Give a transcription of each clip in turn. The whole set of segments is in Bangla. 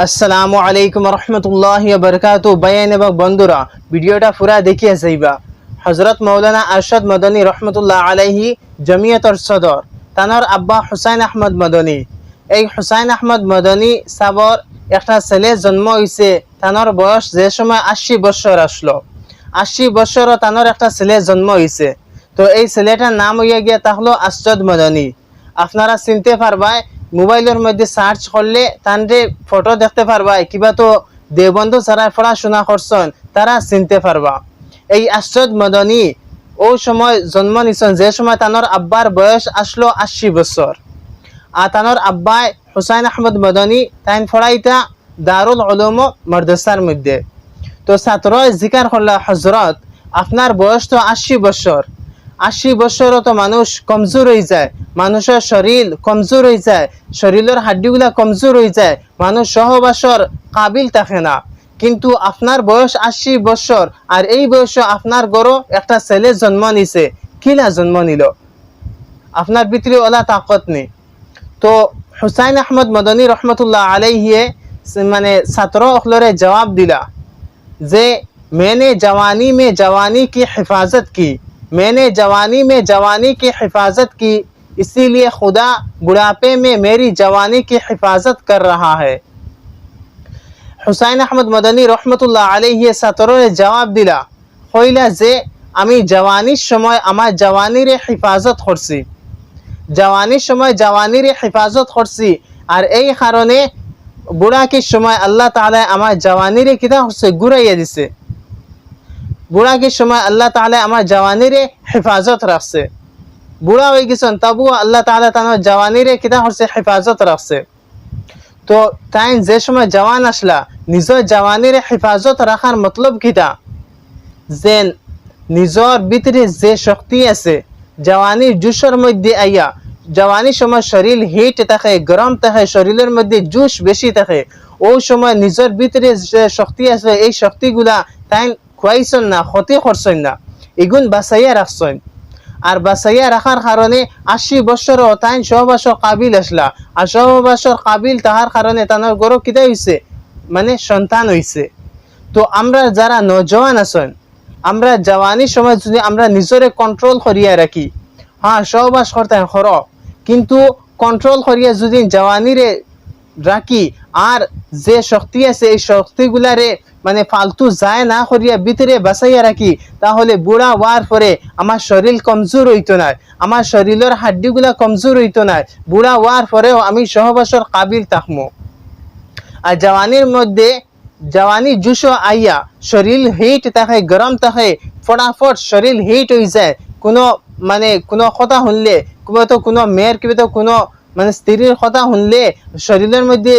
আসসালামু আলাইকুম রহমতুল্লাহি ওয়া বারাকাতুহু। বায়ান এবং বন্ধুরা, ভিডিওটা পুরা দেখিয়ে যাইবা। হযরত মাওলানা আরশাদ মদনী রহমতুল্লাহ আলাইহি জমিয়তর সদর, তানোর আব্বা হুসাইন আহমদ মদনী। এই হুসাইন আহমদ মদনী সাবর একটা ছেলে জন্ম হয়েছে। তানোর বয়স যে সময় 80 বছর আসলো, 80 বছরও তানোর একটা ছেলে জন্ম হয়েছে। তো এই ছেলেটার নাম হইয়া গিয়া তাহলো আরশাদ মদনী। আপনারা চিনতে পারবাই, মোবাইলের মধ্যে সার্চ করলে তানরে ফটো দেখতে পারবা, কিবা তো দেবন্ধ যারা পড়াশোনা করছেন তারা চিনতে পারবা। এই আরশাদ মদনী ও সময় জন্ম নিছেন যে সময় তানোর আব্বার বয়স আসলো 80 বছর। আর তানোর আব্বাই হুসাইন আহমদ মদনী তাইন ফড়াইতা দারুল উলুম মাদ্রাসার মধ্যে। তো ছাত্র জিকার করলা, হজরত আপনার বয়স তো 80 বছর, 80 বছরও তো মানুষ কমজোর হয়ে যায়, মানুষের শরীর কমজোর হয়ে যায়, শরীরের হাড্ডিগুলা কমজোর হয়ে যায়, মানুষ সহবাসর কাবিল থাকে না। কিন্তু আপনার বয়স 80 বছর, আর এই বয়সে আপনার গরো একটা ছেলে জন্ম নিছে। কিলা জন্ম নিল? আপনার ভিতরে ওলা তাকত নেই। তো হুসাইন আহমদ মদনী রহমতুল্লাহ আলাইহিয়ে মানে ছাত্র অখলরে জবাব দিলা যে मैंने जवानी में जवानी की हिफाजत की, मैंने जवानी में जवानी की हिफाजत की, इसीलिए खुदा बुढ़ापे में मेरी जवानी की हिफाजत कर रहा है। হুসাইন আহমদ মদনী রহমতুল্লাহ আলাইহি ছাত্ররে জবাব দিলা, কইলা যে আমি জওয়ানির সময় আমার জওয়ানিরে হিফাজত করছি, জওয়ানির সময় জওয়ানিরে হিফাজত করছি, আর এই কারণে বুড়াকির সময় আল্লাহ তাআলা আমার জওয়ানিরে কিতা করছে, ঘুরাইয়া দিছে। বুড়াকির সময় আল্লাহ তাআলা আমার জওয়ানিরে হেফাজত রাখছে। বুড়া হয়ে গেছেন তবুও আল্লাহ তাআলা তার জওয়ানিরে কিতা করছে, হেফাজত রাখছে। তো তাই যে সময় জওয়ান আসলা, নিজের জওয়ানিরে হেফাজত রাখার মতলব কিতা, যে নিজের ভিতরে যে শক্তি আছে জওয়ানির জুসের মধ্যে আইয়া, জওয়ানির সময় শরীর হিট থাকে, গরম থাকে, শরীরের মধ্যে জুস বেশি থাকে, ওই সময় নিজের ভিতরে যে শক্তি আছে এই শক্তিগুলা তাই খুয়াইছেন না, ক্ষতি করছেন না, এগুন বাঁচাইয়া রাখছেন। আর বাঁচাইয়া রাখার কারণে 80 বছরও তাই সহবাসর কাবিল আসলা, আর সহবাসর কাবিল তাহার কারণে তানোর গরো কিতা হইছে, মানে সন্তান হইছে। তো আমরা যারা নজওয়ান আছেন, আমরা জওয়ানির সময় যদি আমরা নিজরে কন্ট্রোল করিয়া রাখি, হ্যাঁ সহবাস করতে হর, কিন্তু কন্ট্রোল করিয়া যদি জওয়ানিরে রাখি, আর যে শক্তি আছে এই শক্তিগুলারে মানে ফালতু যায় না করিয়া ভিতরে বাঁচাইয়া রাখি, তাহলে বুড়া হওয়ার পরে আমার শরীর কমজোর হইতো না, আমার শরীরের হাড্ডিগুলা কমজোর হইতো না, বুড়া হওয়ার পরেও আমি সহবাসর কাবিল থাকবো। আর জওয়ানির মধ্যে জওয়ানি জুসো আইয়া শরীর হিট থাকে, গরম থাকে, ফটাফট শরীর হিট হয়ে যায়। কোনো মানে কোনো কথা শুনলে, কিবা তো কোনো মেয়ের কিবা তো কোনো মানে স্ত্রীর কথা শুনলে শরীরের মধ্যে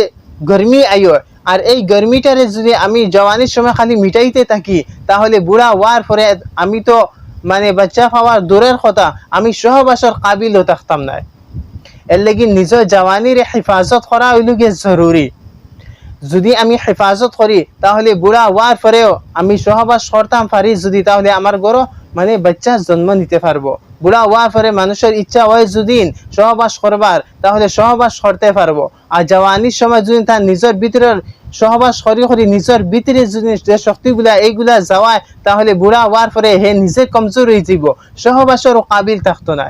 গরমি আইয়, আর এই গরমিটারে যদি আমি জওয়ানির সময় খালি মিটাইতে থাকি, তাহলে বুড়া হওয়ার পরে আমি তো মানে বাচ্চা পাওয়ার দূরের কথা, আমি সহবাসর কাবিলও থাকতাম না। এর লাগি নিজের জওয়ানির হেফাজত করা হইল গিয়ে জরুরি। যদি আমি হেফাজত করি তাহলে বুড়া হওয়ার পরেও আমি সহবাস করতাম পারি যদি, তাহলে আমার গরো মানে বাচ্চা জন্ম নিতে পারবো। বুড়া হওয়ার পরে মানুষের ইচ্ছা হয় যদি সহবাস করবার, তাহলে সহবাস করতে পারবো। আর জওয়ানির সময় যদি তার নিজের ভিতরের সহবাস করি করি নিজের ভিতরে যদি যে শক্তিগুলা এইগুলা যাওয়ায়, তাহলে বুড়া হওয়ার পরে হে নিজে কমজোর হয়ে যাব, সহবাসেরও কাবিল থাকতো না।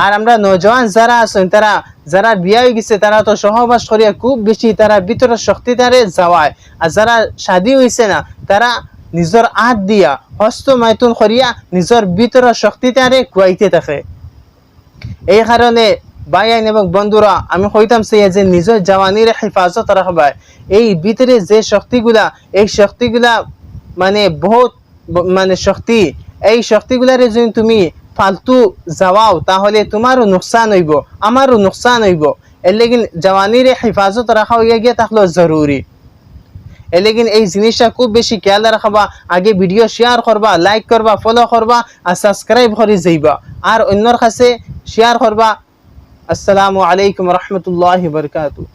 আর আমরা নজওয়ান যারা আছেন, তারা যারা বিয়া হয়ে গেছে তারা তো সহবাস করিয়া খুব বেশি তারা ভিতরের শক্তি তারে যাওয়ায়, আর যারা শাদী হয়েছে না তারা নিজের হাত দিয়া হস্ত মাইথুন করিয়া নিজের ভিতরের শক্তি তারে খুয়াইতে থাকে। এই কারণে ভাইয়ান এবং বন্ধুরা, আমি কইতাম যে নিজের জওয়ানির হেফাজত রাখবা। এই ভিতরে যে শক্তিগুলা, এই শক্তিগুলা মানে বহুত মানে শক্তি, এই শক্তিগুলারে যদি তুমি ফালতু যাওয়াও তাহলে তোমারও নুকসান হইব, আমারও নুকসান হইব। এর লেগিন জওয়ানির হেফাজত রাখা হইয়া গিয়ে থাকলো জরুরি। এর লেগিন এই জিনিসটা খুব বেশি খেয়াল রাখবা। আগে ভিডিও শেয়ার করবা, লাইক করবা, ফলো করবা, আর সাবস্ক্রাইব করে যাইবা, আর অন্যর কাছে শেয়ার করবা। আসসালামু আলাইকুম রহমতুল্লাহি ওয়া বারাকাতুহু।